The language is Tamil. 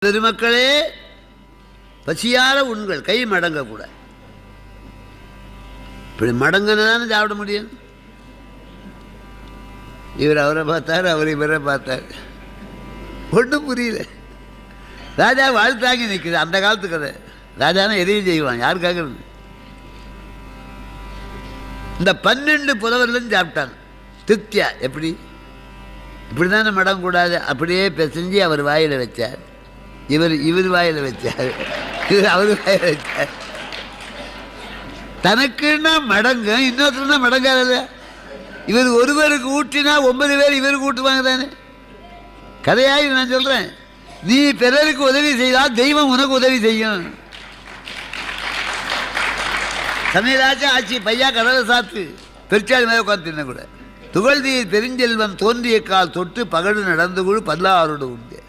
பெருமக்களே, பசியார உண்கள், கை மடங்க கூட. இப்படி மடங்கன்னு சாப்பிட முடியும். இவர் அவரை பார்த்தார், அவர் இவரை பார்த்தார், ஒன்றும் புரியல. ராஜா வாழ்த்தாங்கி நிற்குது. அந்த காலத்து கதை. ராஜானா எதையும் செய்வான், யாருக்காக. இந்த 12 புலவர்களும் சாப்பிட்டாங்க திருப்தியா. எப்படி இப்படி தானே மடங்கக்கூடாது, அப்படியே பிசைஞ்சு அவர் வாயில் வச்சார், இவர் வாயில் வச்சார், அவர் வாயில் வச்சார். தனக்குன்னா மடங்கு, இன்னொருத்தருன்னா மடங்காத. இவர் ஒருவருக்கு ஊற்றினா 9 பேர் இவருக்கு ஊட்டுவாங்க தானே. கதையாய் நான் சொல்கிறேன். நீ பிறருக்கு உதவி செய்தால் தெய்வம் உனக்கு உதவி செய்யும். சமயராஜா ஆட்சி பையா கடலை சாத்து பெருச்சாளி மேலே உட்காந்து தின்ன கூட. துகழ்தீர் பெருஞ்செல்வன் தோன்றிய கால் தொட்டு பகடு நடந்து குழு 16 உண்டு.